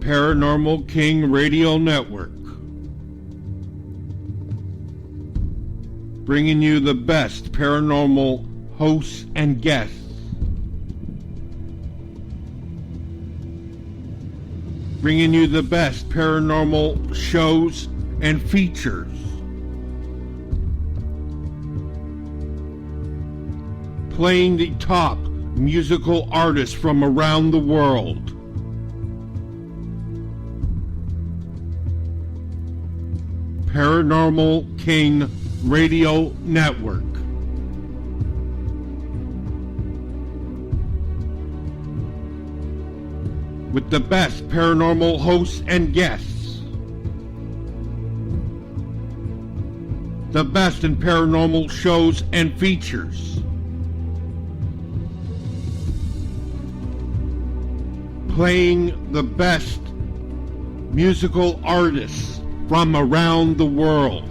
Paranormal King Radio Network, bringing you the best paranormal hosts and guests. Bringing you the best paranormal shows and features. Playing the top musical artists from around the world. Paranormal King Radio Network. With the best paranormal hosts and guests. The best in paranormal shows and features. Playing the best musical artists from around the world.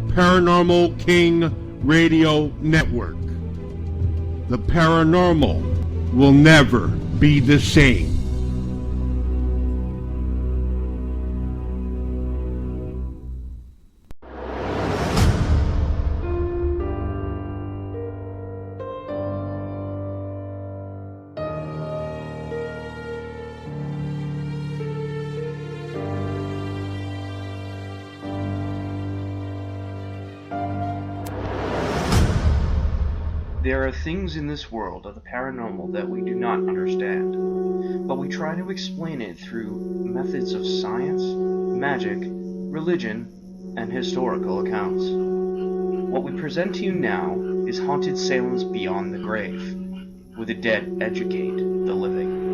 Paranormal King Radio Network. The paranormal will never be the same. There are things in this world of the paranormal that we do not understand, but we try to explain it through methods of science, magic, religion, and historical accounts. What we present to you now is Haunted Salem's Beyond the Grave, where the dead educate the living.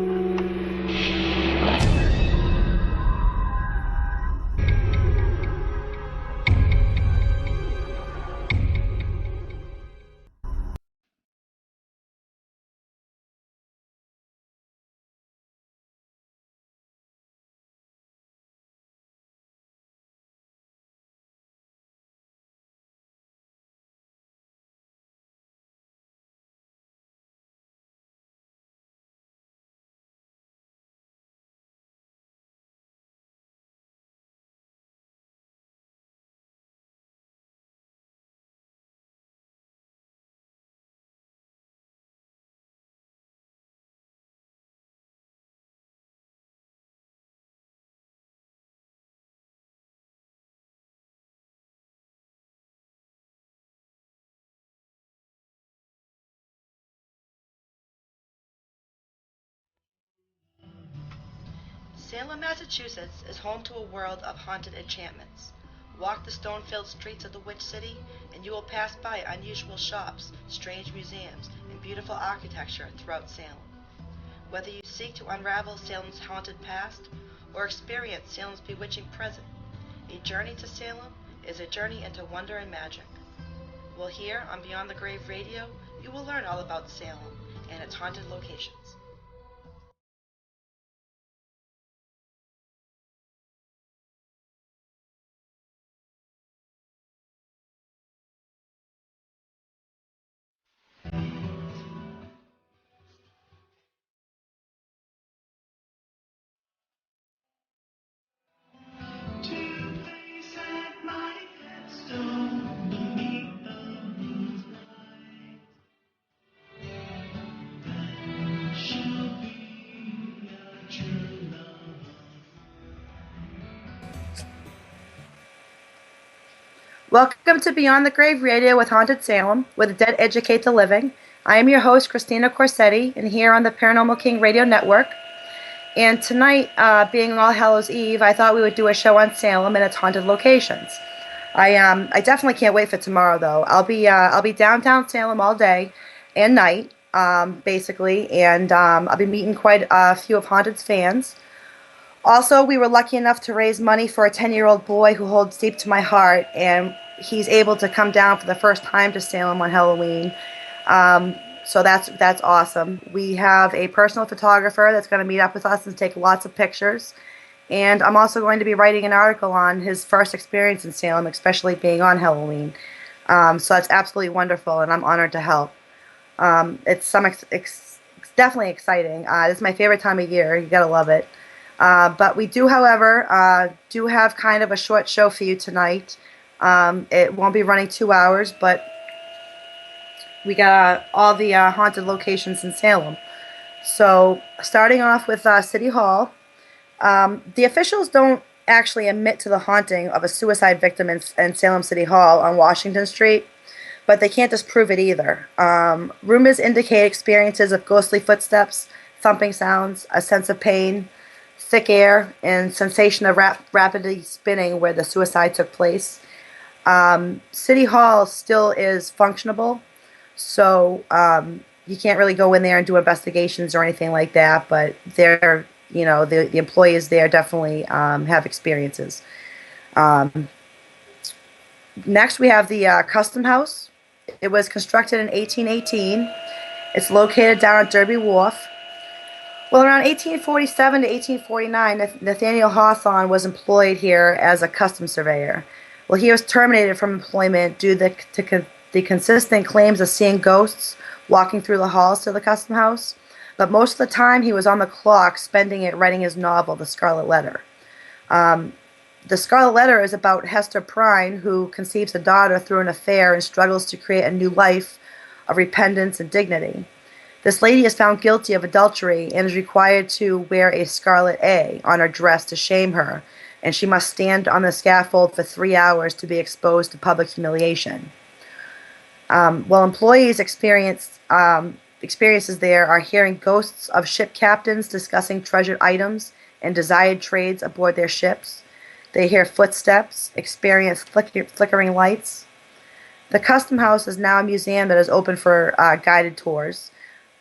Salem, Massachusetts is home to a world of haunted enchantments. Walk the stone-filled streets of the Witch City, and you will pass by unusual shops, strange museums, and beautiful architecture throughout Salem. Whether you seek to unravel Salem's haunted past, or experience Salem's bewitching present, a journey to Salem is a journey into wonder and magic. Well, here on Beyond the Grave Radio, you will learn all about Salem and its haunted locations. Welcome to Beyond the Grave Radio with Haunted Salem, where the dead educate the living. I am your host, Christina Corsetti, and here on the Paranormal King Radio Network. And tonight, being All Hallows Eve, I thought we would do a show on Salem and its haunted locations. I definitely can't wait for tomorrow, though. I'll be downtown Salem all day and night, basically, and I'll be meeting quite a few of Haunted's fans. Also, we were lucky enough to raise money for a 10-year-old boy who holds deep to my heart, and he's able to come down for the first time to Salem on Halloween. So that's awesome. We have a personal photographer that's going to meet up with us and take lots of pictures. And I'm also going to be writing an article on his first experience in Salem, especially being on Halloween. So that's absolutely wonderful, and I'm honored to help. It's some extensive definitely exciting. This is my favorite time of year. You gotta love it. But we do, however, do have kind of a short show for you tonight. It won't be running 2 hours, but we got all the haunted locations in Salem. So starting off with City Hall, the officials don't actually admit to the haunting of a suicide victim in Salem City Hall on Washington Street, but they can't disprove it either. Rumors indicate experiences of ghostly footsteps, thumping sounds, a sense of pain, thick air, and sensation of rapidly spinning where the suicide took place. City Hall still is functionable, so you can't really go in there and do investigations or anything like that, but they're, the employees there definitely have experiences. Next, we have the Custom House. It was constructed in 1818. It's located down at Derby Wharf. Well, around 1847 to 1849, Nathaniel Hawthorne was employed here as a custom surveyor. Well, he was terminated from employment due to the consistent claims of seeing ghosts walking through the halls to the custom house. But most of the time, he was on the clock, spending it writing his novel, The Scarlet Letter. The Scarlet Letter is about Hester Prynne, who conceives a daughter through an affair and struggles to create a new life of repentance and dignity. This lady is found guilty of adultery and is required to wear a scarlet A on her dress to shame her, and she must stand on the scaffold for 3 hours to be exposed to public humiliation. While employees experiences there are hearing ghosts of ship captains discussing treasured items and desired trades aboard their ships. They hear footsteps, experience flickering lights. The Custom House is now a museum that is open for guided tours.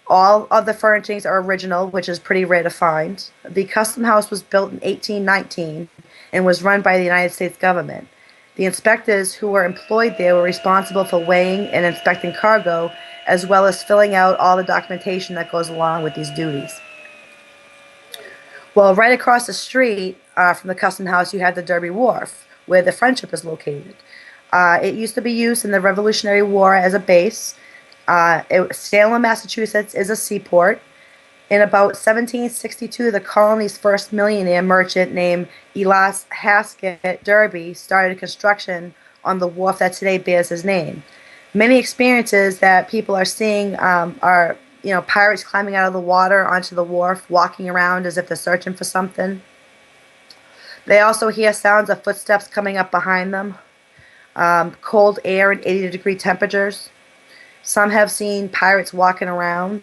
All of the furnishings are original, which is pretty rare to find. The Custom House was built in 1819 and was run by the United States government. The inspectors who were employed there were responsible for weighing and inspecting cargo, as well as filling out all the documentation that goes along with these duties. Well, right across the street from the Custom House, you have the Derby Wharf, where the Friendship is located. It used to be used in the Revolutionary War as a base. Salem, Massachusetts is a seaport. In about 1762, the colony's first millionaire merchant named Elias Haskett Derby started construction on the wharf that today bears his name. Many experiences that people are seeing are, pirates climbing out of the water onto the wharf, walking around as if they're searching for something. They also hear sounds of footsteps coming up behind them, cold air and 80-degree temperatures. Some have seen pirates walking around.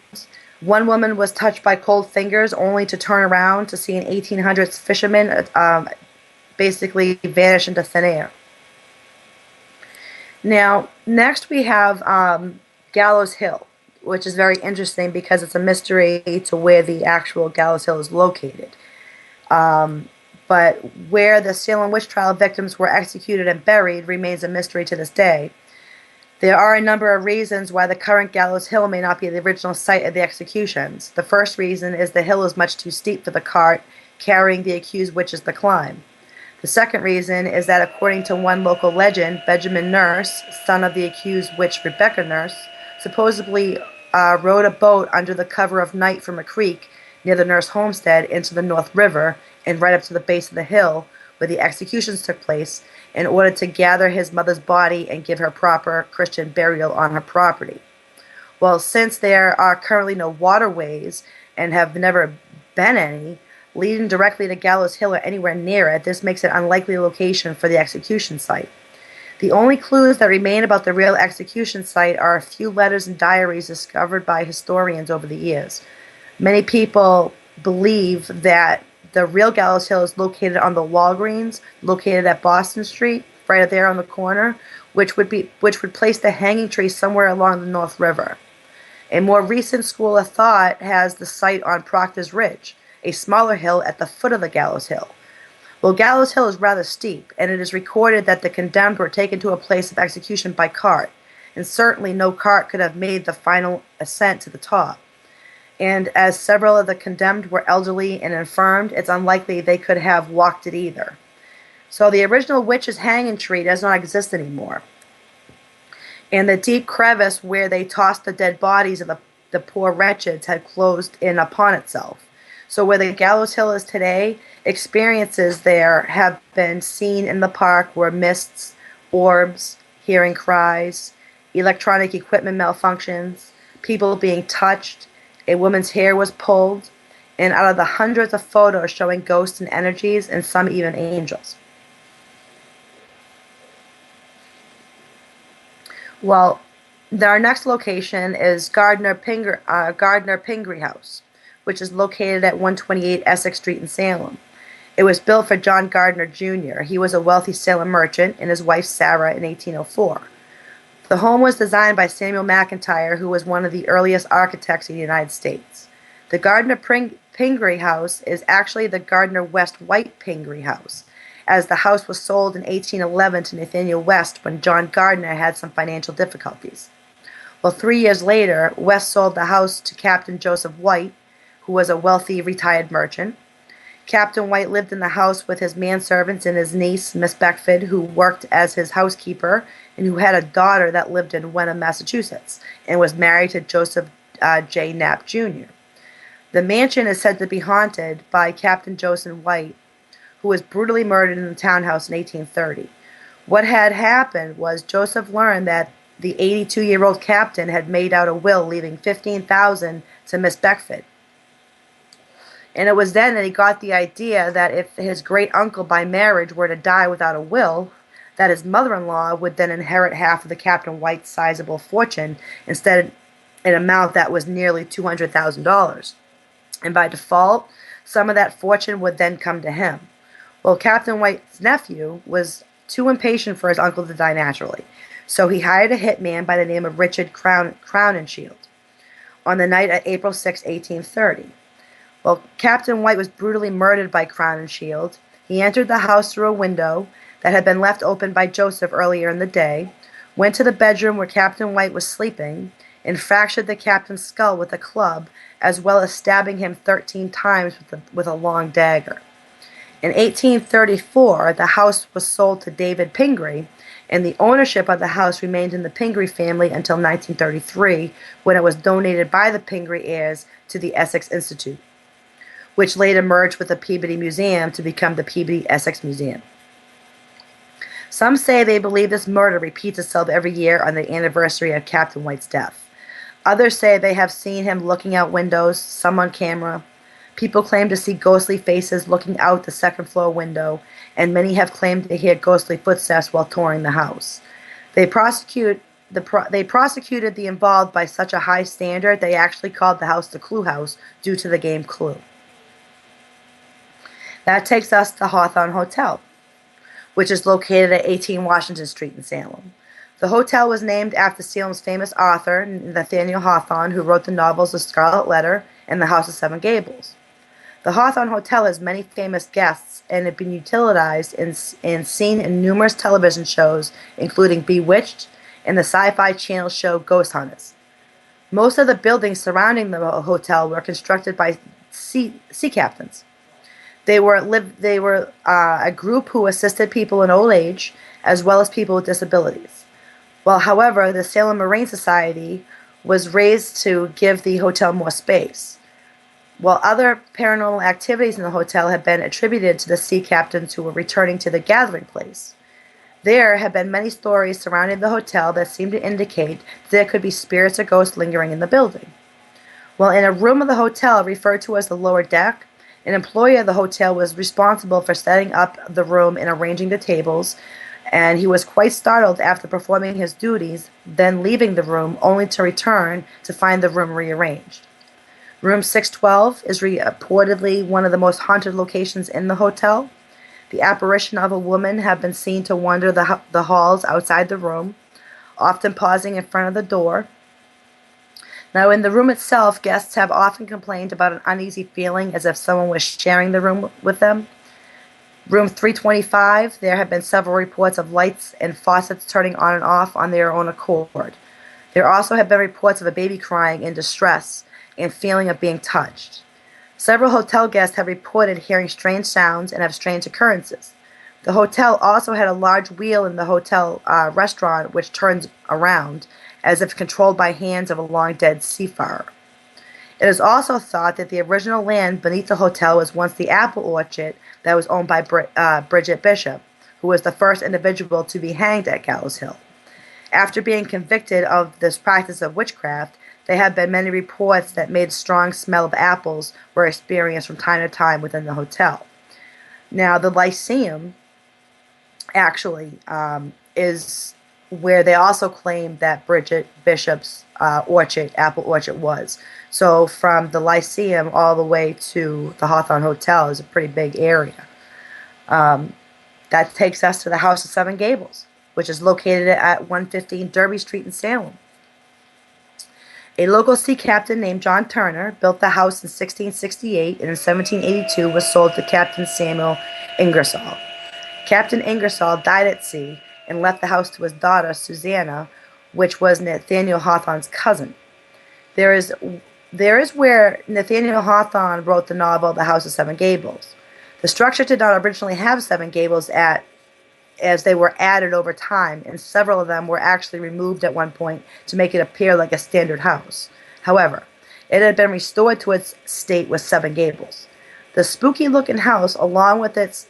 One woman was touched by cold fingers only to turn around to see an 1800s fisherman basically vanish into thin air. Now, next we have Gallows Hill, which is very interesting because it's a mystery to where the actual Gallows Hill is located. But where the Salem witch trial victims were executed and buried remains a mystery to this day. There are a number of reasons why the current Gallows Hill may not be the original site of the executions. The first reason is the hill is much too steep for the cart carrying the accused witches to climb. The second reason is that according to one local legend, Benjamin Nurse, son of the accused witch Rebecca Nurse, supposedly rowed a boat under the cover of night from a creek near the Nurse homestead into the North River and right up to the base of the hill where the executions took place, in order to gather his mother's body and give her proper Christian burial on her property. Well, since there are currently no waterways and have never been any leading directly to Gallows Hill or anywhere near it, this makes it an unlikely location for the execution site. The only clues that remain about the real execution site are a few letters and diaries discovered by historians over the years. Many people believe that the real Gallows Hill is located on the Walgreens, located at Boston Street, right there on the corner, which would place the hanging tree somewhere along the North River. A more recent school of thought has the site on Proctor's Ridge, a smaller hill at the foot of the Gallows Hill. Well, Gallows Hill is rather steep, and it is recorded that the condemned were taken to a place of execution by cart, and certainly no cart could have made the final ascent to the top. And as several of the condemned were elderly and infirmed, it's unlikely they could have walked it either. So the original witch's hanging tree does not exist anymore. And the deep crevice where they tossed the dead bodies of the the poor wretches had closed in upon itself. So where the Gallows Hill is today, experiences there have been seen in the park were mists, orbs, hearing cries, electronic equipment malfunctions, people being touched, a woman's hair was pulled, and out of the hundreds of photos showing ghosts and energies, and some even angels. Well, our next location is Gardner Pingree House, which is located at 128 Essex Street in Salem. It was built for John Gardner Jr. He was a wealthy Salem merchant and his wife Sarah in 1804. The home was designed by Samuel McIntyre, who was one of the earliest architects in the United States. The Gardner Pingree House is actually the Gardner West White Pingree House, as the house was sold in 1811 to Nathaniel West when John Gardner had some financial difficulties. Well, 3 years later, West sold the house to Captain Joseph White, who was a wealthy retired merchant. Captain White lived in the house with his manservants and his niece, Miss Beckford, who worked as his housekeeper and who had a daughter that lived in Wenham, Massachusetts, and was married to Joseph J. Knapp, Jr. The mansion is said to be haunted by Captain Joseph White, who was brutally murdered in the townhouse in 1830. What had happened was Joseph learned that the 82-year-old captain had made out a will leaving $15,000 to Miss Beckford. And it was then that he got the idea that if his great-uncle by marriage were to die without a will, that his mother-in-law would then inherit half of the Captain White's sizable fortune, instead an amount that was nearly $200,000. And by default, some of that fortune would then come to him. Well, Captain White's nephew was too impatient for his uncle to die naturally, so he hired a hitman by the name of Richard Crowninshield on the night of April 6, 1830. Well, Captain White was brutally murdered by Crowninshield. He entered the house through a window that had been left open by Joseph earlier in the day, went to the bedroom where Captain White was sleeping, and fractured the captain's skull with a club, as well as stabbing him 13 times with a long dagger. In 1834, the house was sold to David Pingree, and the ownership of the house remained in the Pingree family until 1933, when it was donated by the Pingree heirs to the Essex Institute, which later merged with the Peabody Museum to become the Peabody Essex Museum. Some say they believe this murder repeats itself every year on the anniversary of Captain White's death. Others say they have seen him looking out windows, some on camera. People claim to see ghostly faces looking out the second-floor window, and many have claimed to hear ghostly footsteps while touring the house. They prosecuted the involved by such a high standard they actually called the house the Clue House due to the game Clue. That takes us to Hawthorne Hotel, which is located at 18 Washington Street in Salem. The hotel was named after Salem's famous author, Nathaniel Hawthorne, who wrote the novels The Scarlet Letter and The House of Seven Gables. The Hawthorne Hotel has many famous guests and has been utilized and seen in numerous television shows, including Bewitched and the Sci-Fi Channel show Ghost Hunters. Most of the buildings surrounding the hotel were constructed by sea captains. They were a group who assisted people in old age, as well as people with disabilities. Well, however, the Salem Marine Society was raised to give the hotel more space. While other paranormal activities in the hotel have been attributed to the sea captains who were returning to the gathering place, there have been many stories surrounding the hotel that seem to indicate that there could be spirits or ghosts lingering in the building. Well, in a room of the hotel referred to as the lower deck, an employee of the hotel was responsible for setting up the room and arranging the tables, and he was quite startled after performing his duties, then leaving the room only to return to find the room rearranged. Room 612 is reportedly one of the most haunted locations in the hotel. The apparition of a woman have been seen to wander the halls outside the room, often pausing in front of the door. Now, in the room itself, guests have often complained about an uneasy feeling as if someone was sharing the room with them. Room 325, there have been several reports of lights and faucets turning on and off on their own accord. There also have been reports of a baby crying in distress and feeling of being touched. Several hotel guests have reported hearing strange sounds and have strange occurrences. The hotel also had a large wheel in the hotel restaurant which turns around, as if controlled by hands of a long-dead seafarer. It is also thought that the original land beneath the hotel was once the apple orchard that was owned by Bridget Bishop, who was the first individual to be hanged at Gallows Hill. After being convicted of this practice of witchcraft, there have been many reports that made strong smell of apples were experienced from time to time within the hotel. Now, the Lyceum actually is where they also claim that Bridget Bishop's apple orchard was. So from the Lyceum all the way to the Hawthorne Hotel is a pretty big area. Um, that takes us to the House of Seven Gables, which is located at 115 Derby Street in Salem. A local sea captain named John Turner built the house in 1668 and in 1782 was sold to Captain Samuel Ingersoll. Captain Ingersoll died at sea and left the house to his daughter, Susanna, which was Nathaniel Hawthorne's cousin. There is where Nathaniel Hawthorne wrote the novel The House of Seven Gables. The structure did not originally have seven gables as they were added over time, and several of them were actually removed at one point to make it appear like a standard house. However, it had been restored to its state with seven gables. The spooky-looking house, along with its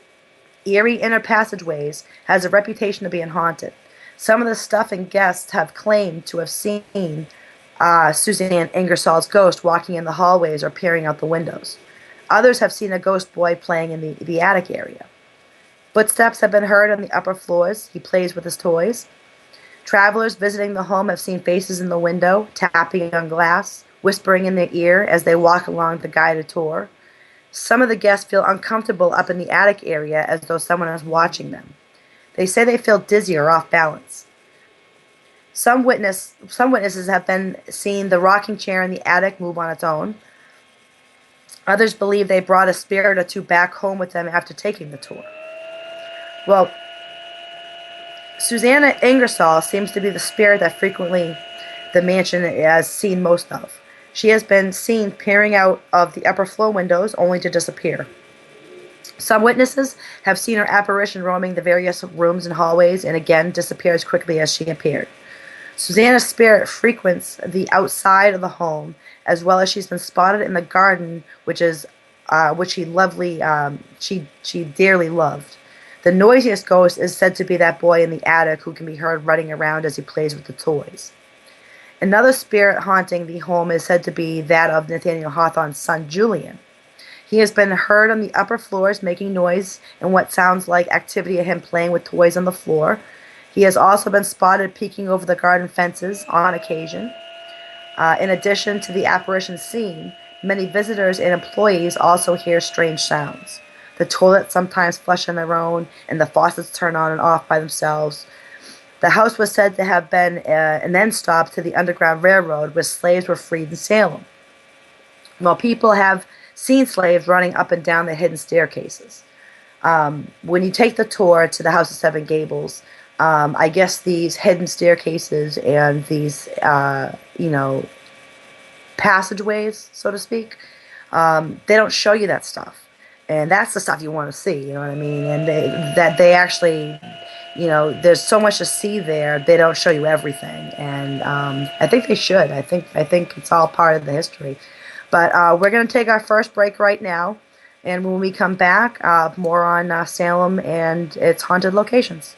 eerie inner passageways, has a reputation of being haunted. Some of the staff and guests have claimed to have seen Suzanne Ingersoll's ghost walking in the hallways or peering out the windows. Others have seen a ghost boy playing in the attic area. Footsteps have been heard on the upper floors. He plays with his toys. Travelers visiting the home have seen faces in the window, tapping on glass, whispering in their ear as they walk along the guided tour. Some of the guests feel uncomfortable up in the attic area as though someone is watching them. They say they feel dizzy or off balance. Some witnesses have been seen the rocking chair in the attic move on its own. Others believe they brought a spirit or two back home with them after taking the tour. Well, Susanna Ingersoll seems to be the spirit that frequently the mansion has seen most of. She has been seen peering out of the upper floor windows only to disappear. Some witnesses have seen her apparition roaming the various rooms and hallways and again disappears quickly as she appeared. Susanna's spirit frequents the outside of the home as well as she's been spotted in the garden, which she dearly loved. The noisiest ghost is said to be that boy in the attic who can be heard running around as he plays with the toys. Another spirit haunting the home is said to be that of Nathaniel Hawthorne's son, Julian. He has been heard on the upper floors making noise and what sounds like activity of him playing with toys on the floor. He has also been spotted peeking over the garden fences on occasion. In addition to the apparition seen, many visitors and employees also hear strange sounds. The toilets sometimes flush on their own, and the faucets turn on and off by themselves. The house was said to have been an end stop to the Underground Railroad, where slaves were freed in Salem. Well, people have seen slaves running up and down the hidden staircases. When you take the tour to the House of Seven Gables, I guess these hidden staircases and these, passageways, so to speak, they don't show you that stuff. And that's the stuff you want to see, you know what I mean? And they actually, there's so much to see there. They don't show you everything, and I think they should. I think it's all part of the history. But we're going to take our first break right now, and when we come back, more on Salem and its haunted locations.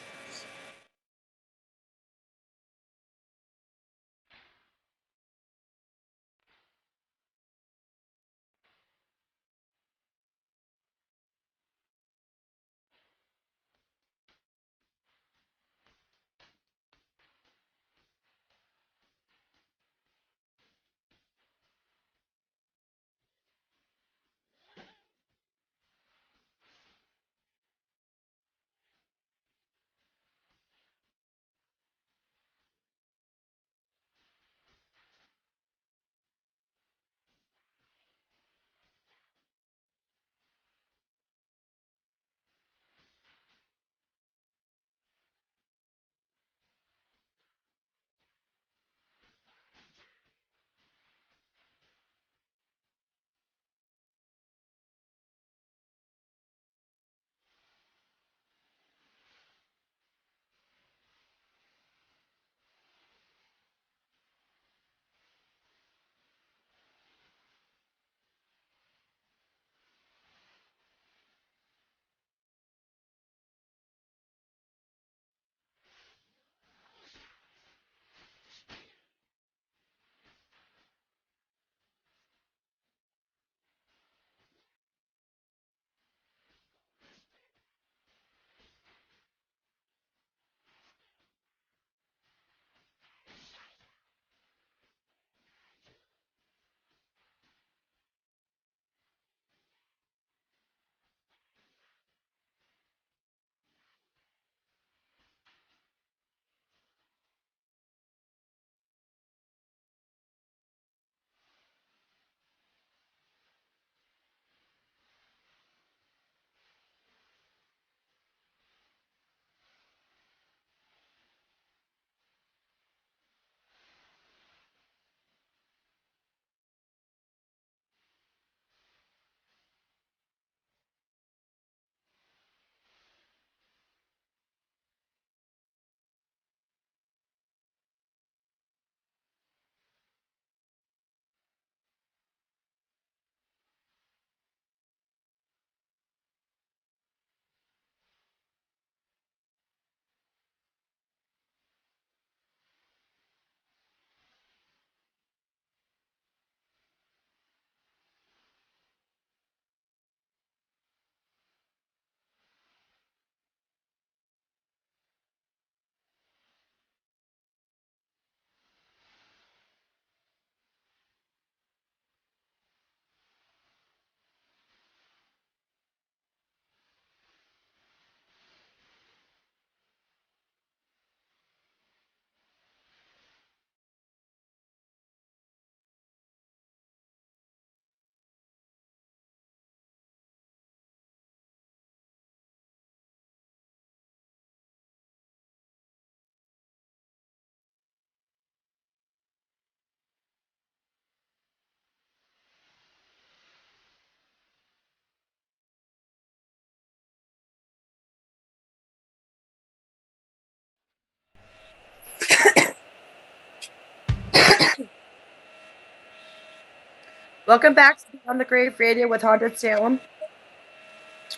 Welcome back to On the Grave Radio with Haunted Salem,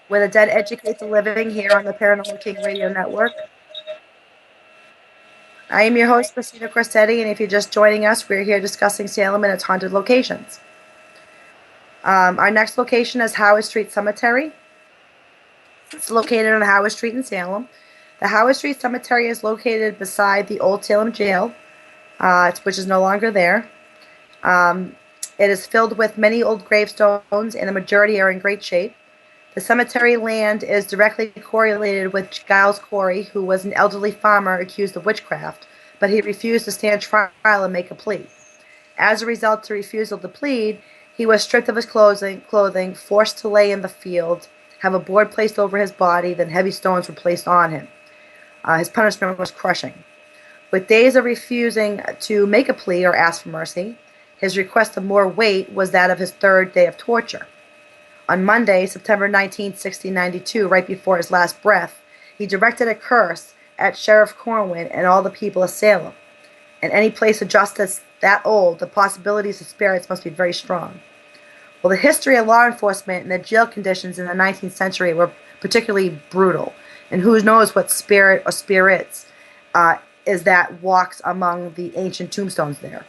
where the dead educate the living here on the Paranormal King Radio Network. I am your host, Christina Corsetti, and if you're just joining us, we're here discussing Salem and its haunted locations. Our next location is Howard Street Cemetery. It's located on Howard Street in Salem. The Howard Street Cemetery is located beside the Old Salem Jail, which is no longer there. It is filled with many old gravestones, and the majority are in great shape. The cemetery land is directly correlated with Giles Corey, who was an elderly farmer accused of witchcraft, but he refused to stand trial and make a plea. As a result of the refusal to plead, he was stripped of his clothing, forced to lay in the field, have a board placed over his body, then heavy stones were placed on him. His punishment was crushing. With days of refusing to make a plea or ask for mercy, his request of more weight was that of his third day of torture. On Monday, September 19, 1692, right before his last breath, he directed a curse at Sheriff Corwin and all the people of Salem. In any place of justice that old, the possibilities of spirits must be very strong. Well, the history of law enforcement and the jail conditions in the 19th century were particularly brutal, and who knows what spirit or spirits is that walks among the ancient tombstones there.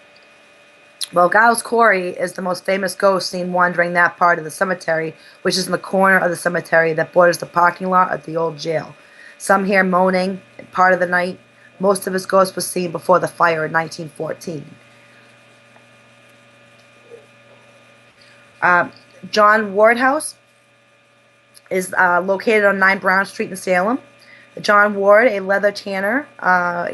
Well, Giles Corey is the most famous ghost seen wandering that part of the cemetery, which is in the corner of the cemetery that borders the parking lot of the old jail. Some hear moaning part of the night. Most of his ghost was seen before the fire in 1914. John Ward House is located on 9 Brown Street in Salem. John Ward, a leather tanner,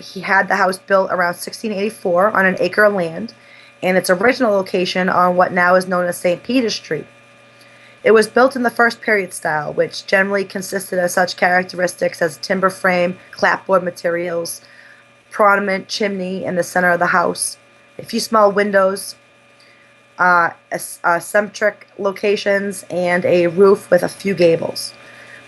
he had the house built around 1684 on an acre of land, and its original location on what now is known as St. Peter's Street. It was built in the first period style, which generally consisted of such characteristics as timber frame, clapboard materials, prominent chimney in the center of the house, a few small windows, eccentric locations, and a roof with a few gables.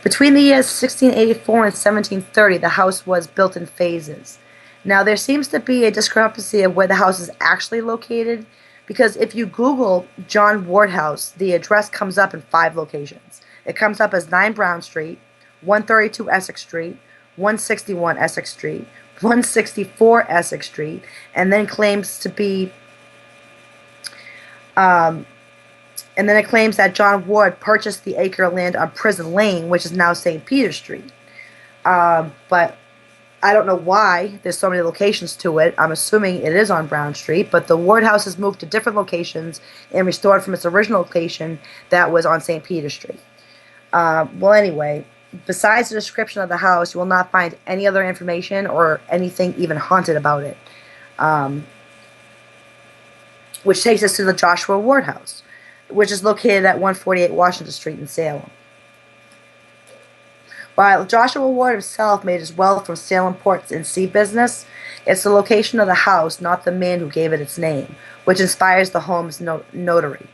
Between the years 1684 and 1730, the house was built in phases. Now, there seems to be a discrepancy of where the house is actually located, because if you Google John Ward House, the address comes up in 5 locations. It comes up as 9 Brown Street, 132 Essex Street, 161 Essex Street, 164 Essex Street, and then claims to be, and then it claims that John Ward purchased the acre of land on Prison Lane, which is now St. Peter's Street. But I don't know why there's so many locations to it. I'm assuming it is on Brown Street, but the Ward House has moved to different locations and restored from its original location that was on St. Peter's Street. Well, anyway, besides the description of the house, you will not find any other information or anything even haunted about it. Which takes us to the Joshua Ward House, which is located at 148 Washington Street in Salem. While Joshua Ward himself made his wealth from Salem ports and sea business, it's the location of the house, not the man who gave it its name, which inspires the home's notary.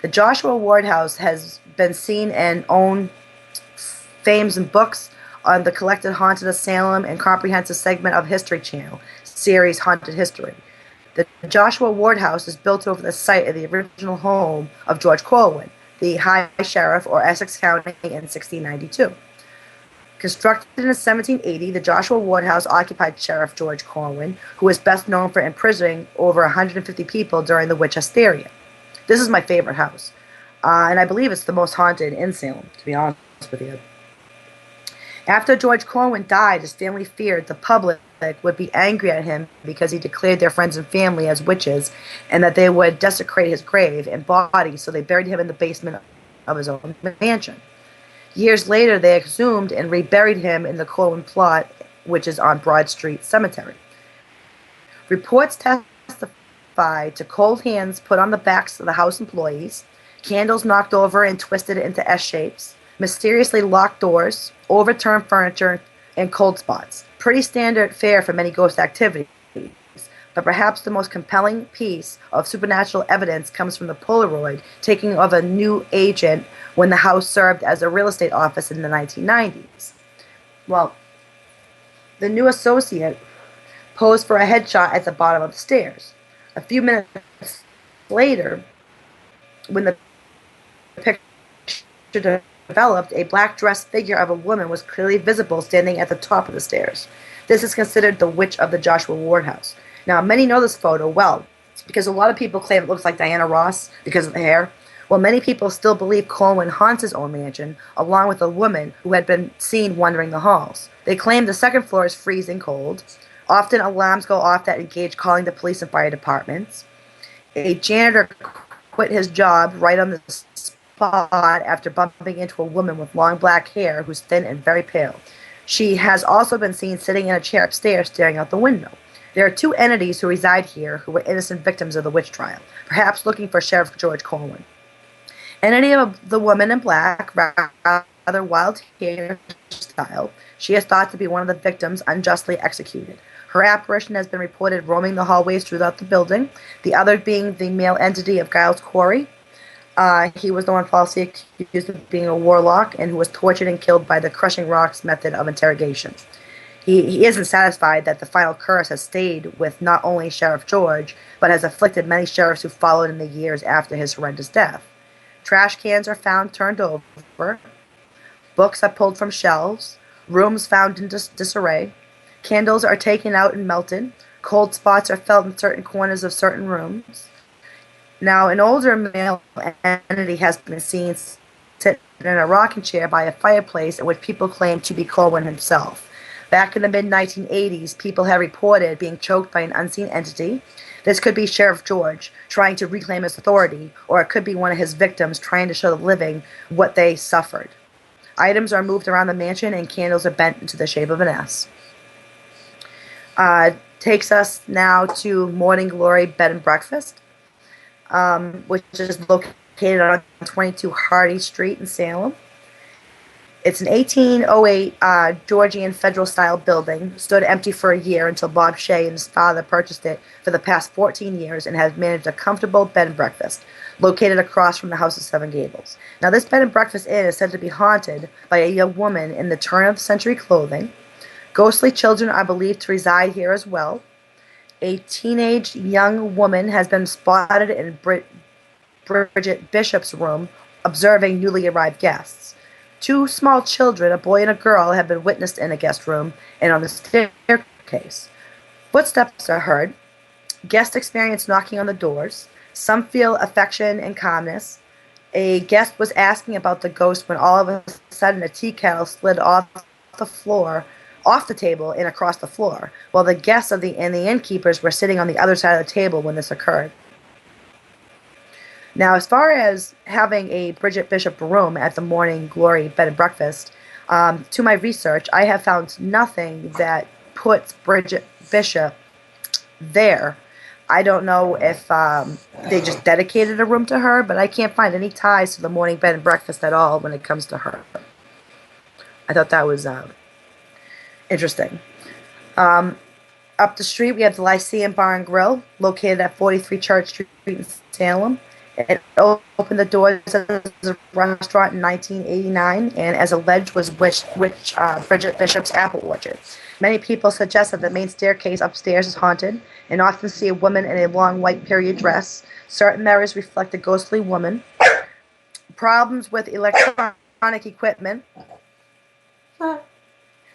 The Joshua Ward House has been seen and owned fames and books on the collected Haunted of Salem and comprehensive segment of History Channel series Haunted History. The Joshua Ward House is built over the site of the original home of George Corwin, the High Sheriff or Essex County in 1692. Constructed in 1780, the Joshua Ward House occupied Sheriff George Corwin, who is best known for imprisoning over 150 people during the witch hysteria. This is my favorite house, and I believe it's the most haunted in Salem, to be honest with you. After George Corwin died, his family feared the public would be angry at him because he declared their friends and family as witches, and that they would desecrate his grave and body, so they buried him in the basement of his own mansion. Years later, they exhumed and reburied him in the Corwin plot, which is on Broad Street Cemetery. Reports testify to cold hands put on the backs of the house employees, candles knocked over and twisted into S shapes, mysteriously locked doors, overturned furniture, and cold spots. Pretty standard fare for many ghost activities. But perhaps the most compelling piece of supernatural evidence comes from the Polaroid taking of a new agent when the house served as a real estate office in the 1990s. Well, the new associate posed for a headshot at the bottom of the stairs. A few minutes later, When the picture developed, a black dressed figure of a woman was clearly visible standing at the top of the stairs. This is considered the Witch of the Joshua Ward House. Now, many know this photo well because a lot of people claim it looks like Diana Ross because of the hair. Well, many people still believe Colwyn haunts his own mansion, along with a woman who had been seen wandering the halls. They claim the second floor is freezing cold. Often alarms go off that engage calling the police and fire departments. A janitor quit his job right on the spot after bumping into a woman with long black hair who's thin and very pale. She has also been seen sitting in a chair upstairs staring out the window. There are two entities who reside here who were innocent victims of the witch trial, perhaps looking for Sheriff George Colwyn. Entity of the woman in black, rather wild hairstyle, she is thought to be one of the victims unjustly executed. Her apparition has been reported roaming the hallways throughout the building, the other being the male entity of Giles Corey. He was the one falsely accused of being a warlock and who was tortured and killed by the crushing rocks method of interrogation. He isn't satisfied that the final curse has stayed with not only Sheriff George, but has afflicted many sheriffs who followed in the years after his horrendous death. Trash cans are found turned over. Books are pulled from shelves. Rooms found in disarray. Candles are taken out and melted. Cold spots are felt in certain corners of certain rooms. Now, an older male entity has been seen sitting in a rocking chair by a fireplace in which people claim to be Colwyn himself. Back in the mid-1980s, people had reported being choked by an unseen entity. This could be Sheriff George trying to reclaim his authority, or it could be one of his victims trying to show the living what they suffered. Items are moved around the mansion and candles are bent into the shape of an S. Takes us now to Morning Glory Bed and Breakfast, which is located on 22 Hardy Street in Salem. It's an 1808 Georgian federal-style building, stood empty for a year until Bob Shea and his father purchased it for the past 14 years and has managed a comfortable bed and breakfast, located across from the House of Seven Gables. Now, this bed and breakfast inn is said to be haunted by a young woman in the turn-of-the-century clothing. Ghostly children are believed to reside here as well. A teenage young woman has been spotted in Bridget Bishop's room, observing newly arrived guests. Two small children, a boy and a girl, have been witnessed in a guest room and on the staircase. Footsteps are heard. Guests experience knocking on the doors. Some feel affection and calmness. A guest was asking about the ghost when all of a sudden a tea kettle slid off the table and across the floor, while the guests and the innkeepers were sitting on the other side of the table when this occurred. Now, as far as having a Bridget Bishop room at the Morning Glory Bed and Breakfast, to my research, I have found nothing that puts Bridget Bishop there. I don't know if they just dedicated a room to her, but I can't find any ties to the Morning Bed and Breakfast at all when it comes to her. I thought that was interesting. Up the street, we have the Lyceum Bar and Grill, located at 43 Church Street in Salem. It opened the doors as a restaurant in 1989, and as alleged was Bridget Bishop's apple orchard. Many people suggest that the main staircase upstairs is haunted, and often see a woman in a long white period dress. Certain mirrors reflect a ghostly woman. Problems with electronic equipment.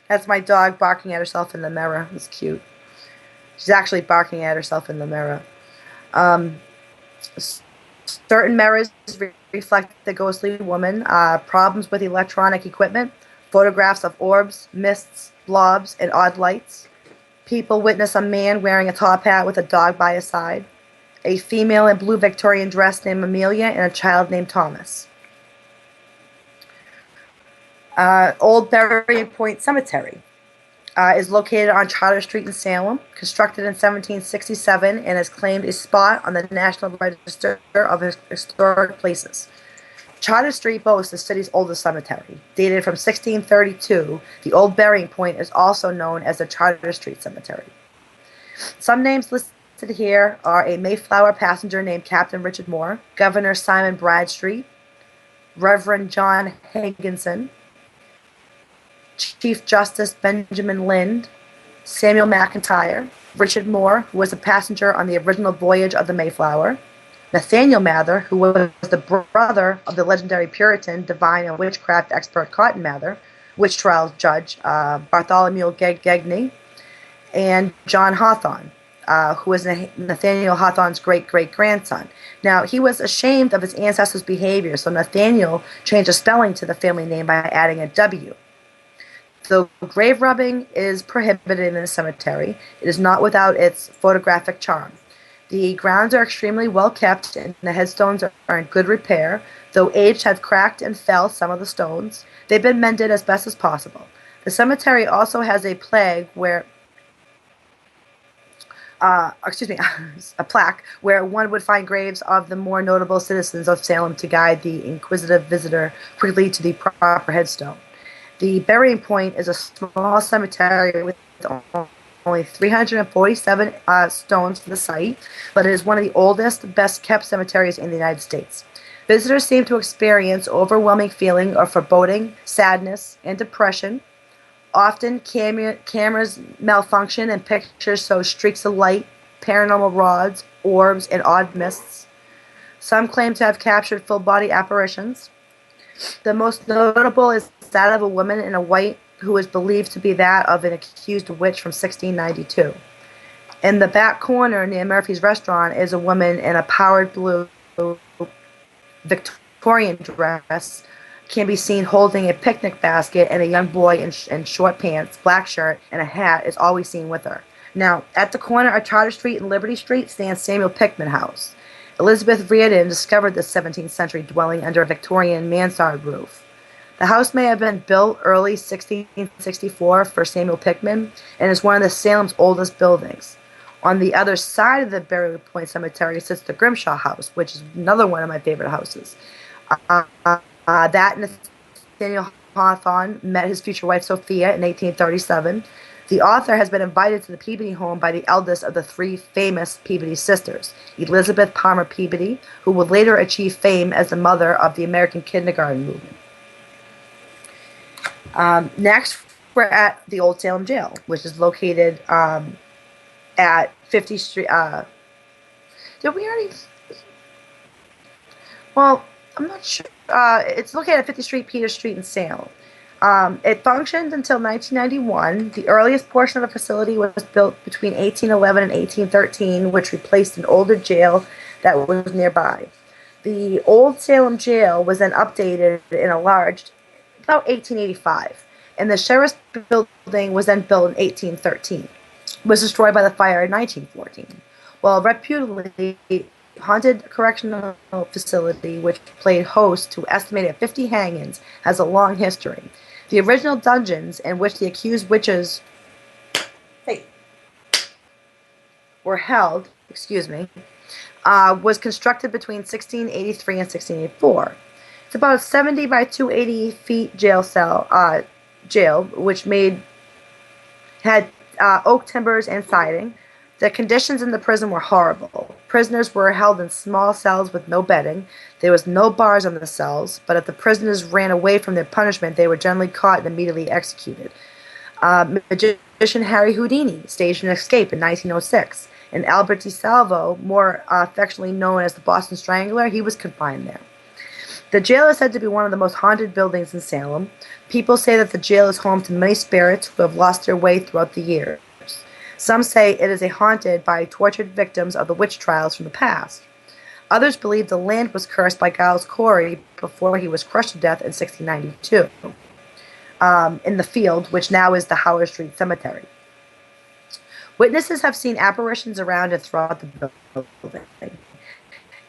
That's my dog barking at herself in the mirror. It's cute. She's actually barking at herself in the mirror. Certain mirrors reflect the ghostly woman. Problems with electronic equipment. Photographs of orbs, mists, blobs, and odd lights. People witness a man wearing a top hat with a dog by his side. A female in blue Victorian dress named Amelia and a child named Thomas. Old Burying Point Cemetery is located on Charter Street in Salem, constructed in 1767, and has claimed a spot on the National Register of Historic Places. Charter Street boasts the city's oldest cemetery. Dated from 1632, the Old Burying Point is also known as the Charter Street Cemetery. Some names listed here are a Mayflower passenger named Captain Richard Moore, Governor Simon Bradstreet, Reverend John Higginson, Chief Justice Benjamin Lind, Samuel McIntyre, Richard Moore, who was a passenger on the original voyage of the Mayflower, Nathaniel Mather, who was the brother of the legendary Puritan, divine, and witchcraft expert Cotton Mather, witch trial judge Bartholomew Gagney, and John Hawthorne, who was Nathaniel Hawthorne's great-great-grandson. Now, he was ashamed of his ancestors' behavior, so Nathaniel changed the spelling to the family name by adding a W. Though grave robbing is prohibited in the cemetery, it is not without its photographic charm. The grounds are extremely well kept, and the headstones are in good repair. Though age has cracked and fell some of the stones, they've been mended as best as possible. The cemetery also has a plaque where a plaque where one would find graves of the more notable citizens of Salem to guide the inquisitive visitor quickly to the proper headstone. The burying point is a small cemetery with only 347 stones for the site, but it is one of the oldest, best-kept cemeteries in the United States. Visitors seem to experience overwhelming feeling of foreboding, sadness, and depression. Often, cameras malfunction and pictures show streaks of light, paranormal rods, orbs, and odd mists. Some claim to have captured full-body apparitions. The most notable is that of a woman in a white who is believed to be that of an accused witch from 1692. In the back corner near Murphy's restaurant is a woman in a powdered blue Victorian dress, can be seen holding a picnic basket, and a young boy in short pants, black shirt, and a hat is always seen with her. Now, at the corner of Charter Street and Liberty Street stands Samuel Pickman House. Elizabeth Reardon discovered this 17th century dwelling under a Victorian mansard roof. The house may have been built early 1664 for Samuel Pickman and is one of Salem's oldest buildings. On the other side of the Burial Point Cemetery sits the Grimshaw House, which is another one of my favorite houses. That Nathaniel Hawthorne met his future wife Sophia in 1837. The author has been invited to the Peabody home by the eldest of the three famous Peabody sisters, Elizabeth Palmer Peabody, who would later achieve fame as the mother of the American kindergarten movement. Next, we're at the Old Salem Jail, which is located at 50th Street. Did we already? Well, I'm not sure. It's located at 50th Street, Peter Street in Salem. It functioned until 1991. The earliest portion of the facility was built between 1811 and 1813, which replaced an older jail that was nearby. The Old Salem Jail was then updated and enlarged about 1885, and the sheriff's building was then built in 1813. It was destroyed by the fire in 1914. While reputably haunted correctional facility, which played host to estimated 50 hangings, has a long history. The original dungeons in which the accused witches were held, was constructed between 1683 and 1684. It's about a 70 by 280 feet jail, which had oak timbers and siding. The conditions in the prison were horrible. Prisoners were held in small cells with no bedding. There was no bars on the cells, but if the prisoners ran away from their punishment, they were generally caught and immediately executed. Magician Harry Houdini staged an escape in 1906, and Albert DeSalvo, more affectionately known as the Boston Strangler, he was confined there. The jail is said to be one of the most haunted buildings in Salem. People say that the jail is home to many spirits who have lost their way throughout the years. Some say it is haunted by tortured victims of the witch trials from the past. Others believe the land was cursed by Giles Corey before he was crushed to death in 1692 in the field, which now is the Howard Street Cemetery. Witnesses have seen apparitions around and throughout the building,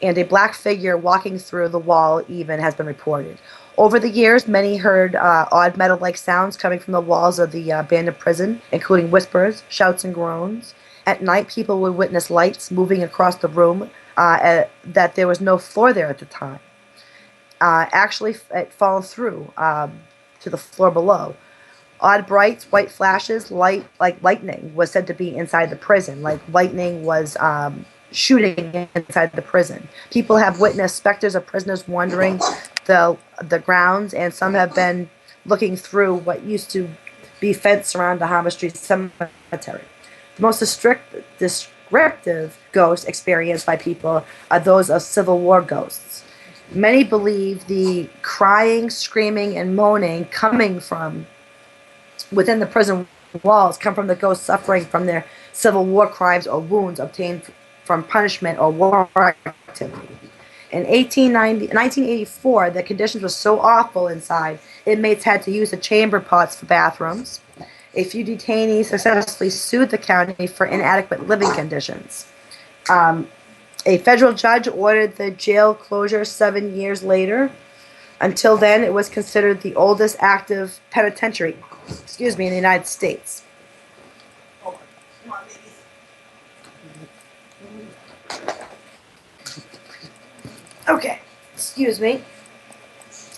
and a black figure walking through the wall even has been reported. Over the years, many heard odd metal-like sounds coming from the walls of the abandoned prison, including whispers, shouts, and groans. At night, people would witness lights moving across the room, that there was no floor there at the time. Actually, it fallen through to the floor below. Odd bright white flashes, like lightning, was said to be inside the prison. Like lightning was shooting inside the prison. People have witnessed specters of prisoners wandering the grounds, and some have been looking through what used to be fence around the Howard Street Cemetery. The most descriptive ghosts experienced by people are those of Civil War ghosts. Many believe the crying, screaming, and moaning coming from within the prison walls come from the ghosts suffering from their Civil War crimes or wounds obtained from punishment or war activity. In 1984, the conditions were so awful inside, inmates had to use the chamber pots for bathrooms. A few detainees successfully sued the county for inadequate living conditions. Um, a federal judge ordered the jail closure 7 years later. Until then, it was considered the oldest active penitentiary, in the United States. Okay, excuse me.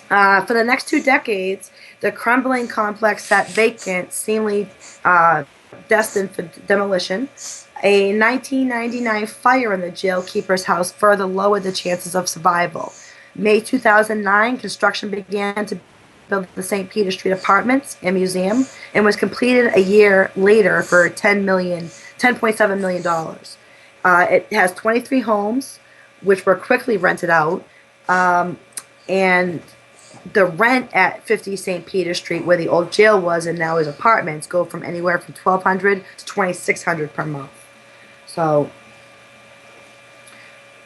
For the next 2 decades, the crumbling complex sat vacant, seemingly destined for demolition. A 1999 fire in the jailkeeper's house further lowered the chances of survival. May 2009, construction began to build the St. Peter Street Apartments and Museum and was completed a year later for $10.7 million. It has 23 homes, which were quickly rented out. And the rent at 50 St. Peter Street, where the old jail was and now is apartments, go from anywhere from $1,200 to $2,600 per month. So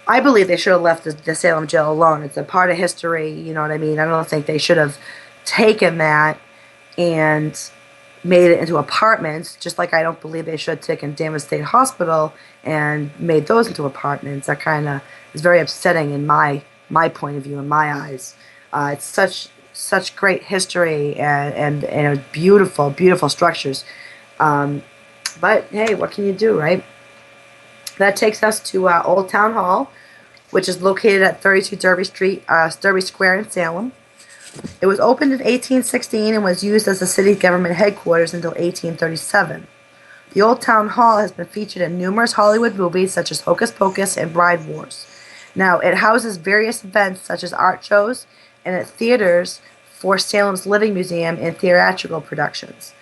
I believe they should have left the Salem jail alone. It's a part of history, you know what I mean? I don't think they should have taken that and made it into apartments, just like I don't believe they should have taken Damage State Hospital and made those into apartments. That kind of is very upsetting in my point of view, in my eyes. It's such great history and beautiful, beautiful structures. But hey, what can you do, right? That takes us to Old Town Hall, which is located at 32 Derby Street, Derby Square in Salem. It was opened in 1816 and was used as the city's government headquarters until 1837. The Old Town Hall has been featured in numerous Hollywood movies such as Hocus Pocus and Bride Wars. Now, it houses various events such as art shows and at theaters for Salem's Living Museum and theatrical productions.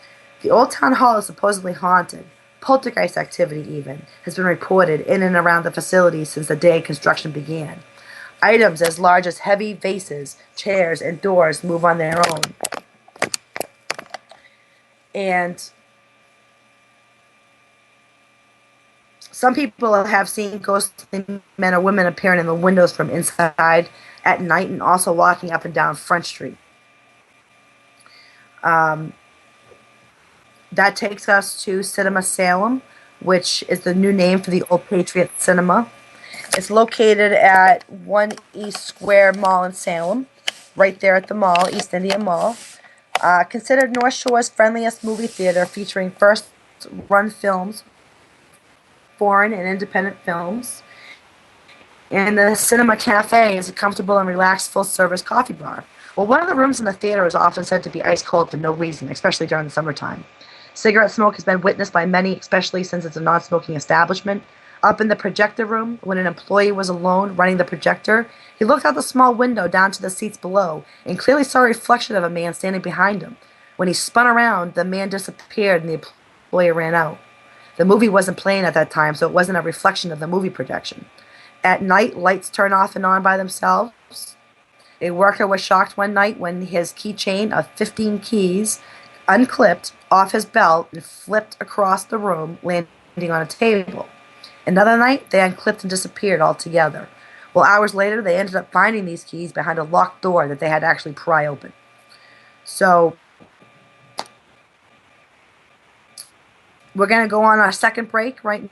The Old Town Hall is supposedly haunted. Poltergeist activity, even, has been reported in and around the facility since the day construction began. Items as large as heavy vases, chairs, and doors move on their own. And some people have seen ghostly men or women appearing in the windows from inside at night and also walking up and down Front Street. That takes us to Cinema Salem, which is the new name for the Old Patriot Cinema. It's located at 1 East Square Mall in Salem, right there at the mall, East India Mall. Considered North Shore's friendliest movie theater, featuring first-run films, foreign and independent films. And the Cinema Cafe is a comfortable and relaxed full-service coffee bar. Well, one of the rooms in the theater is often said to be ice cold for no reason, especially during the summertime. Cigarette smoke has been witnessed by many, especially since it's a non-smoking establishment. Up in the projector room, when an employee was alone running the projector, he looked out the small window down to the seats below and clearly saw a reflection of a man standing behind him. When he spun around, the man disappeared and the employee ran out. The movie wasn't playing at that time, so it wasn't a reflection of the movie projection. At night, lights turn off and on by themselves. A worker was shocked one night when his keychain of 15 keys unclipped off his belt and flipped across the room, landing on a table. Another night, they unclipped and disappeared altogether. Well, hours later, they ended up finding these keys behind a locked door that they had to actually pry open. So, we're going to go on our second break right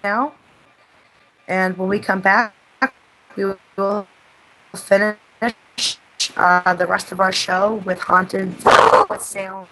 now. And when we come back, we will finish the rest of our show with Haunted Salem.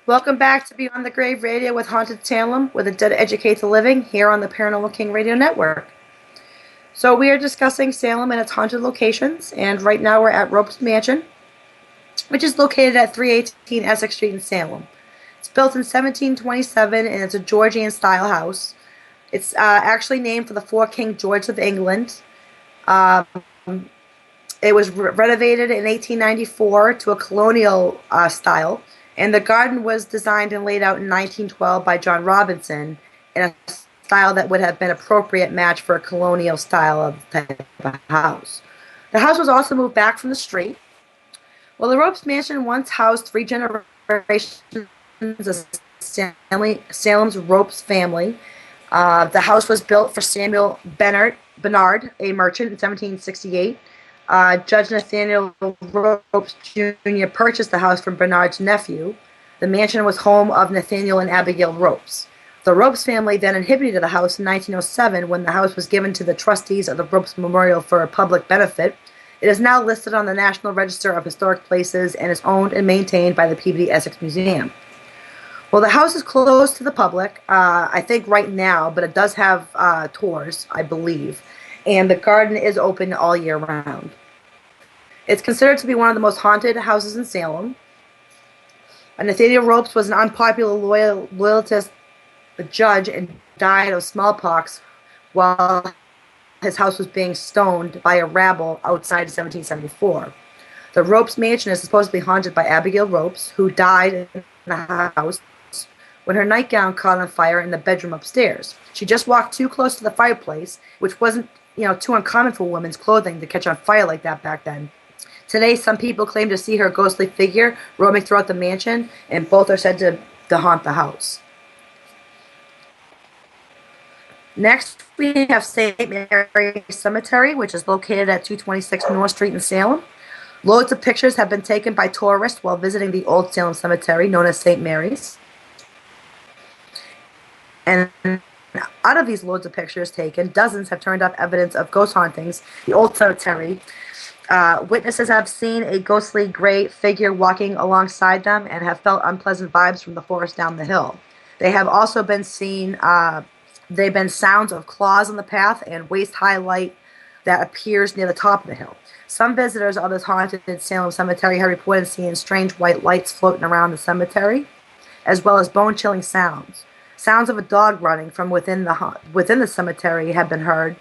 Welcome back to Beyond the Grave Radio with Haunted Salem, where the dead educate the living, here on the Paranormal King Radio Network. So we are discussing Salem and its haunted locations, and right now we're at Rope's Mansion, which is located at 318 Essex Street in Salem. It's built in 1727, and it's a Georgian-style house. It's actually named for the 4 King George of England. It was renovated in 1894 to a colonial style, and the garden was designed and laid out in 1912 by John Robinson in a style that would have been an appropriate match for a colonial style of type of house. The house was also moved back from the street. Well, the Ropes Mansion once housed 3 generations of Salem's Ropes family. The house was built for Samuel Bernard, a merchant, in 1768. Judge Nathaniel Ropes Jr. purchased the house from Bernard's nephew. The mansion was home of Nathaniel and Abigail Ropes. The Ropes family then inhabited the house in 1907 when the house was given to the trustees of the Ropes Memorial for a public benefit. It is now listed on the National Register of Historic Places and is owned and maintained by the Peabody Essex Museum. Well, the house is closed to the public, I think right now, but it does have tours, I believe. And the garden is open all year round. It's considered to be one of the most haunted houses in Salem. Nathaniel Ropes was an unpopular loyalist judge and died of smallpox while his house was being stoned by a rabble outside of 1774. The Ropes Mansion is supposedly haunted by Abigail Ropes, who died in the house when her nightgown caught on fire in the bedroom upstairs. She just walked too close to the fireplace, which wasn't, too uncommon for women's clothing to catch on fire like that back then. Today, some people claim to see her ghostly figure roaming throughout the mansion, and both are said to haunt the house. Next, we have St. Mary Cemetery, which is located at 226 North Street in Salem. Loads of pictures have been taken by tourists while visiting the Old Salem Cemetery, known as St. Mary's. And out of these loads of pictures taken, dozens have turned up evidence of ghost hauntings. The old cemetery. Witnesses have seen a ghostly gray figure walking alongside them and have felt unpleasant vibes from the forest down the hill. They have also been seen, they've been sounds of claws on the path and waist-high light that appears near the top of the hill. Some visitors of this haunted Salem cemetery have reported seeing strange white lights floating around the cemetery, as well as bone-chilling sounds. Sounds of a dog running from within the cemetery have been heard,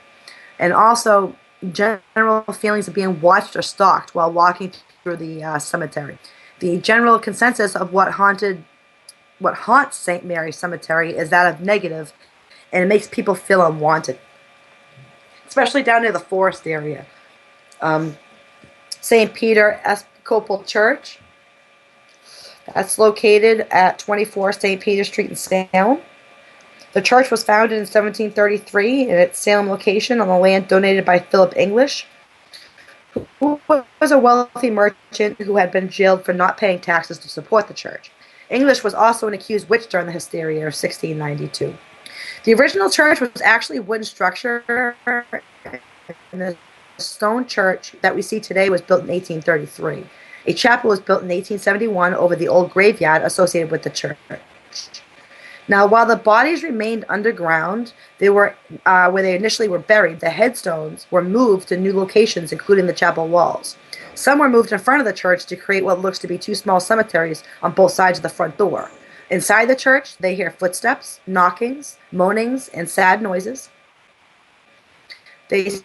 and also general feelings of being watched or stalked while walking through the cemetery. The general consensus of what haunts St. Mary Cemetery is that of negative, and it makes people feel unwanted, especially down near the forest area. St. Peter Episcopal Church. That's located at 24 St. Peter Street in Salem. The church was founded in 1733 in its Salem location on the land donated by Philip English, who was a wealthy merchant who had been jailed for not paying taxes to support the church. English was also an accused witch during the hysteria of 1692. The original church was actually a wooden structure, and the stone church that we see today was built in 1833. A chapel was built in 1871 over the old graveyard associated with the church. Now, while the bodies remained underground, they were where they initially were buried. The headstones were moved to new locations, including the chapel walls. Some were moved in front of the church to create what looks to be 2 small cemeteries on both sides of the front door. Inside the church, they hear footsteps, knockings, moanings, and sad noises. They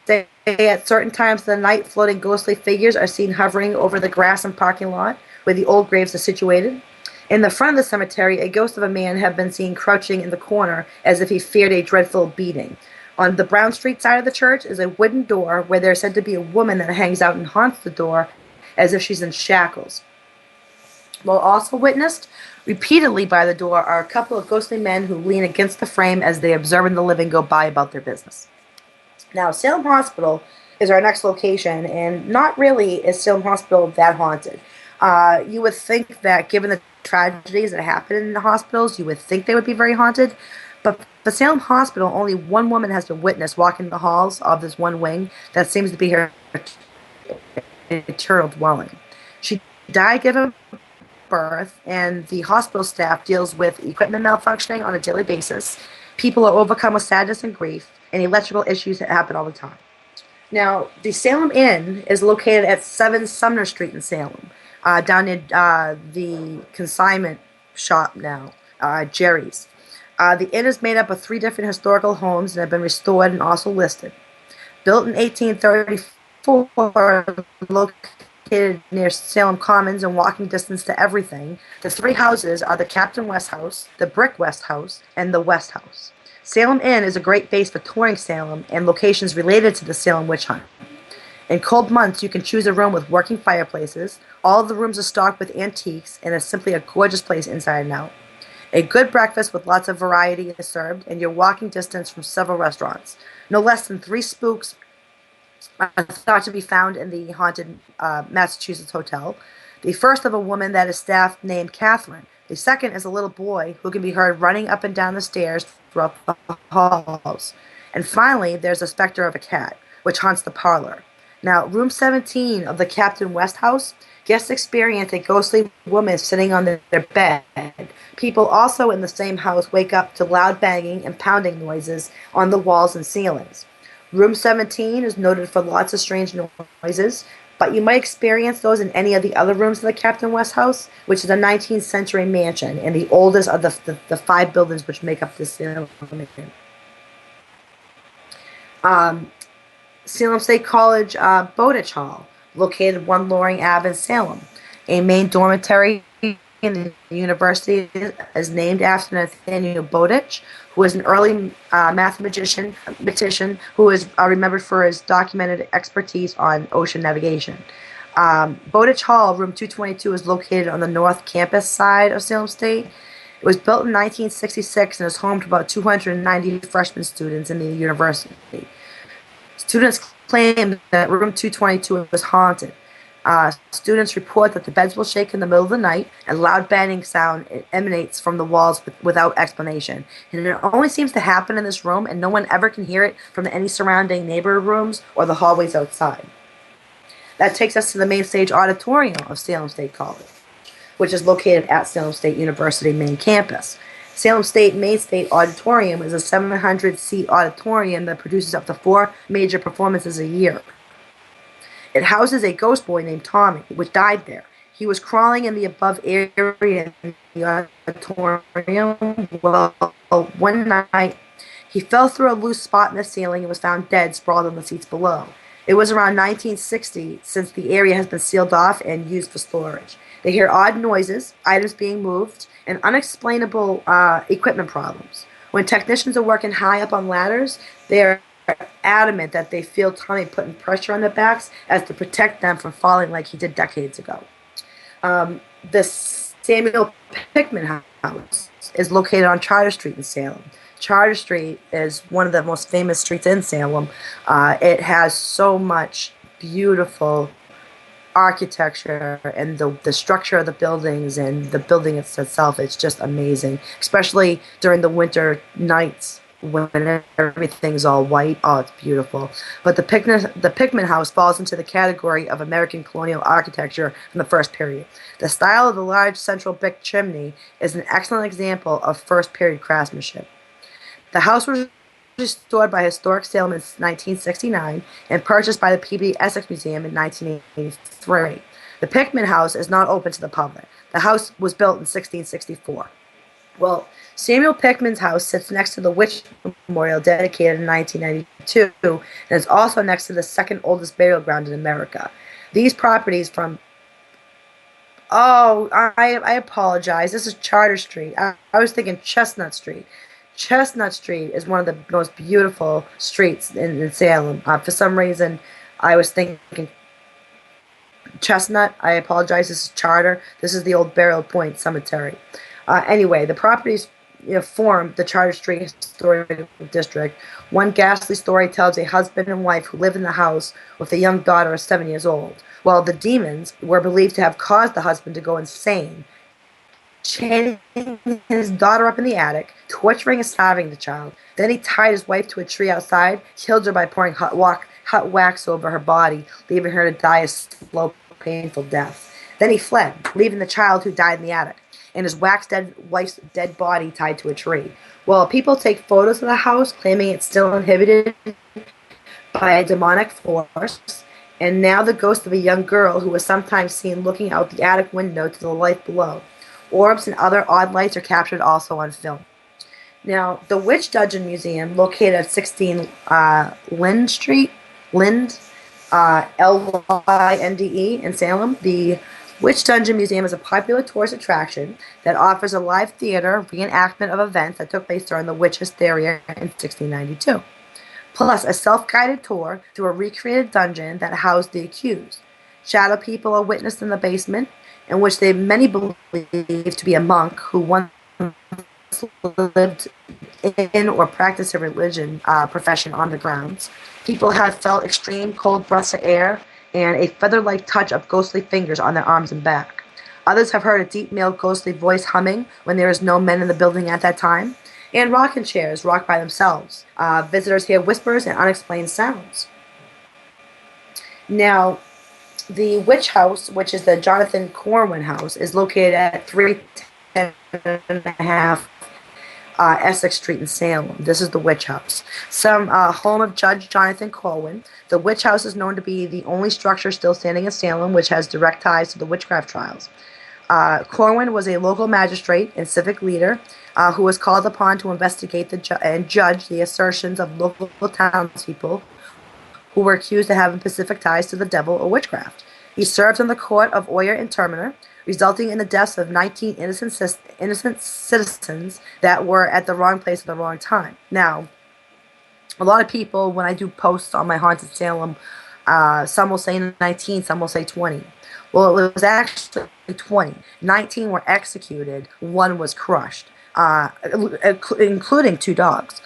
say at certain times of the night, floating ghostly figures are seen hovering over the grass and parking lot where the old graves are situated. In the front of the cemetery, a ghost of a man had been seen crouching in the corner as if he feared a dreadful beating. On the Brown Street side of the church is a wooden door where there is said to be a woman that hangs out and haunts the door as if she's in shackles. While also witnessed repeatedly by the door are a couple of ghostly men who lean against the frame as they observe the living go by about their business. Now, Salem Hospital is our next location, and not really is Salem Hospital that haunted. You would think that given the tragedies that happen in the hospitals, you would think they would be very haunted. But the Salem Hospital, only one woman has been witnessed walking the halls of this one wing that seems to be her eternal dwelling. She died giving birth, and the hospital staff deals with equipment malfunctioning on a daily basis. People are overcome with sadness and grief, and electrical issues that happen all the time. Now, the Salem Inn is located at 7 Sumner Street in Salem, down in the consignment shop now, Jerry's. The inn is made up of 3 different historical homes and have been restored and also listed. Built in 1834, located near Salem Commons and walking distance to everything, the 3 houses are the Captain West House, the Brick West House, and the West House. Salem Inn is a great base for touring Salem and locations related to the Salem witch hunt. In cold months, you can choose a room with working fireplaces. All of the rooms are stocked with antiques, and it's simply a gorgeous place inside and out. A good breakfast with lots of variety is served, and you're walking distance from several restaurants. No less than 3 spooks are thought to be found in the haunted Massachusetts hotel. The first of a woman that is staffed named Catherine. The second is a little boy who can be heard running up and down the stairs throughout the halls. And finally, there's a specter of a cat, which haunts the parlor. Now, room 17 of the Captain West House, guests experience a ghostly woman sitting on their bed. People also in the same house wake up to loud banging and pounding noises on the walls and ceilings. Room 17 is noted for lots of strange noises, but you might experience those in any of the other rooms in the Captain West House, which is a 19th century mansion and the oldest of the 5 buildings which make up this Salem. Salem State College Bowditch Hall, located 1 Loring Ave in Salem. A main dormitory in the university is named after Nathaniel Bowditch, who is an early mathematician who is remembered for his documented expertise on ocean navigation. Bowditch Hall, room 222, is located on the north campus side of Salem State. It was built in 1966 and is home to about 290 freshman students in the university. Students claim that room 222 was haunted. Students report that the beds will shake in the middle of the night and loud banging sound emanates from the walls without explanation. And it only seems to happen in this room, and no one ever can hear it from any surrounding neighbor rooms or the hallways outside. That takes us to the main stage auditorium of Salem State College, which is located at Salem State University main campus. Salem State Main State Auditorium is a 700-seat auditorium that produces up to 4 major performances a year. It houses a ghost boy named Tommy, which died there. He was crawling in the above area in the auditorium. Well, one night, he fell through a loose spot in the ceiling and was found dead, sprawled on the seats below. It was around 1960 since the area has been sealed off and used for storage. They hear odd noises, items being moved, and unexplainable equipment problems. When technicians are working high up on ladders, they're adamant that they feel Tommy putting pressure on their backs as to protect them from falling like he did decades ago. The Samuel Pickman House is located on Charter Street in Salem. Charter Street is one of the most famous streets in Salem. It has so much beautiful architecture, and the structure of the buildings and the building itself is just amazing, especially during the winter nights when everything's all white. Oh, it's beautiful. But the Pickman House falls into the category of American colonial architecture from the first period. The style of the large central brick chimney is an excellent example of first period craftsmanship. The house was restored by Historic Salem in 1969 and purchased by the Peabody Essex Museum in 1983. The Pickman House is not open to the public. The house was built in 1664. Well, Samuel Pickman's house sits next to the Witch Memorial dedicated in 1992 and is also next to the second oldest burial ground in America. These properties from I apologize. This is Charter Street. I was thinking Chestnut Street. Chestnut Street is one of the most beautiful streets in Salem. For some reason, I was thinking Chestnut. I apologize. This is Charter. This is the old Burial Point Cemetery. Anyway, the properties form the Charter Street Historic District. One ghastly story tells a husband and wife who lived in the house with a young daughter of 7 years old. Well, the demons were believed to have caused the husband to go insane, chaining his daughter up in the attic, torturing and starving the child. Then he tied his wife to a tree outside, killed her by pouring hot wax over her body, leaving her to die a slow, painful death. Then he fled, leaving the child who died in the attic and his wax-dead wife's dead body tied to a tree. Well, people take photos of the house, claiming it's still inhabited by a demonic force, and now the ghost of a young girl who was sometimes seen looking out the attic window to the life below. Orbs and other odd lights are captured also on film. Now, the Witch Dungeon Museum, located at 16 Lind Street, Lynde, in Salem, the Witch Dungeon Museum is a popular tourist attraction that offers a live theater reenactment of events that took place during the witch hysteria in 1692, plus a self-guided tour through a recreated dungeon that housed the accused. Shadow people are witnessed in the basement, in which many believe to be a monk who once lived in or practiced a religion profession on the grounds. People have felt extreme cold breaths of air and a feather-like touch of ghostly fingers on their arms and back. Others have heard a deep male ghostly voice humming when there is no men in the building at that time, and rocking chairs rock by themselves. Visitors hear whispers and unexplained sounds. Now, the witch house, which is the Jonathan Corwin house, is located at 310 and a half Essex Street in Salem. This is the witch house. Some home of Judge Jonathan Corwin. The witch house is known to be the only structure still standing in Salem which has direct ties to the witchcraft trials. Corwin was a local magistrate and civic leader who was called upon to investigate and judge the assertions of local townspeople who were accused of having specific ties to the devil or witchcraft. He served on the court of Oyer and Terminer, resulting in the deaths of 19 innocent citizens that were at the wrong place at the wrong time. Now, a lot of people, when I do posts on my Haunted Salem, some will say 19, some will say 20. Well, it was actually 20. 19 were executed, one was crushed, including 2 dogs.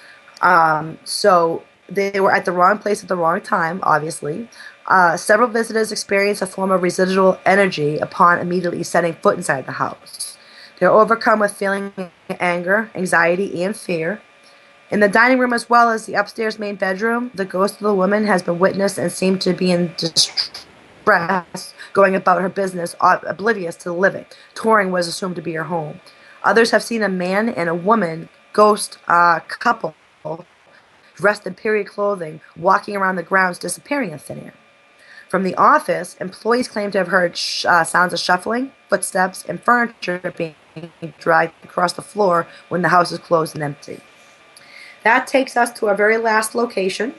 So they were at the wrong place at the wrong time, obviously. Several visitors experienced a form of residual energy upon immediately setting foot inside the house. They're overcome with feeling anger, anxiety, and fear. In the dining room as well as the upstairs main bedroom, the ghost of the woman has been witnessed and seemed to be in distress, going about her business, oblivious to the living. Touring was assumed to be her home. Others have seen a man and a woman ghost couple dressed in period clothing walking around the grounds, disappearing in thin air. From the office, employees claim to have heard sounds of shuffling, footsteps, and furniture being dragged across the floor when the house is closed and empty. That takes us to our very last location,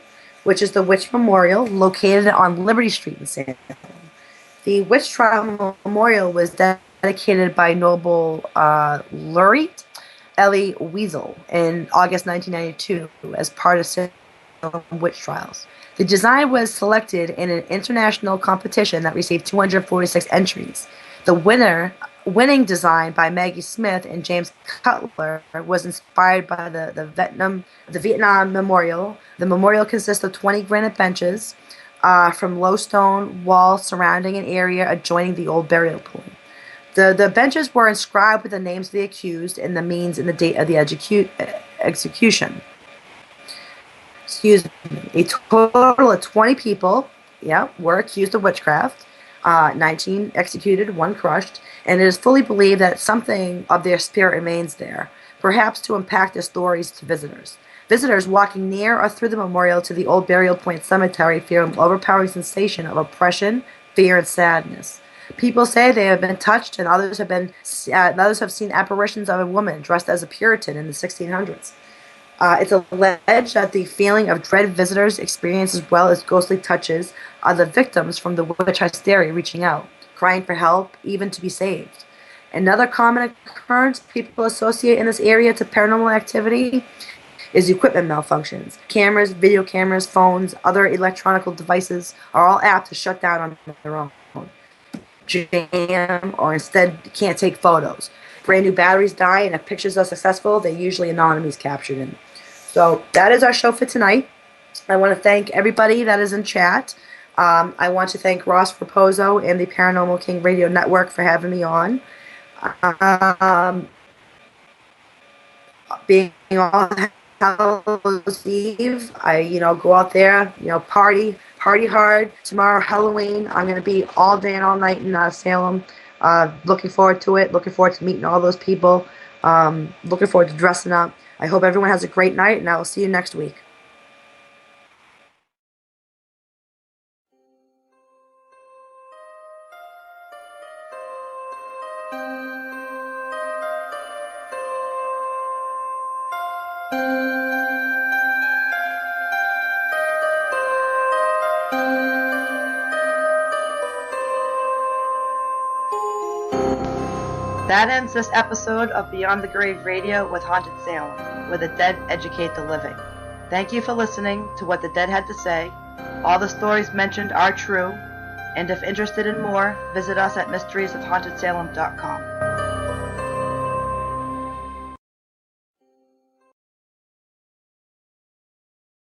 which is the Witch Memorial, located on Liberty Street in Salem. The Witch Trial Memorial was dedicated by Noble Lurie Ellie Weasel in August 1992 as part of Salem witch trials. The design was selected in an international competition that received 246 entries. The winning design by Maggie Smith and James Cutler was inspired by the Vietnam Memorial. The memorial consists of 20 granite benches from low stone walls surrounding an area adjoining the old burial pool. The benches were inscribed with the names of the accused and the means and the date of the execution. Excuse me. A total of 20 people, were accused of witchcraft. 19 executed, 1 crushed, and it is fully believed that something of their spirit remains there, perhaps to impact their stories to visitors. Visitors walking near or through the memorial to the old Burial Point Cemetery feel an overpowering sensation of oppression, fear, and sadness. People say they have been touched, and others have seen apparitions of a woman dressed as a Puritan in the 1600s. It's alleged that the feeling of dread visitors experience as well as ghostly touches are the victims from the witch hysteria reaching out, crying for help, even to be saved. Another common occurrence people associate in this area to paranormal activity is equipment malfunctions. Cameras, video cameras, phones, other electronic devices are all apt to shut down on their own, jam, or instead can't take photos. Brand new batteries die, and if pictures are successful, they're usually anonymous captured in. So that is our show for tonight. I want to thank everybody that is in chat. I want to thank Ross Raposo and the Paranormal King Radio Network for having me on. Being all Hallows Eve, I go out there, party, party hard. Tomorrow, Halloween, I'm going to be all day and all night in Salem. Looking forward to it. Looking forward to meeting all those people. Looking forward to dressing up. I hope everyone has a great night, and I will see you next week. That ends this episode of Beyond the Grave Radio with Haunted Salem, where the dead educate the living. Thank you for listening to what the dead had to say. All the stories mentioned are true, and if interested in more, visit us at mysteriesofhauntedsalem.com.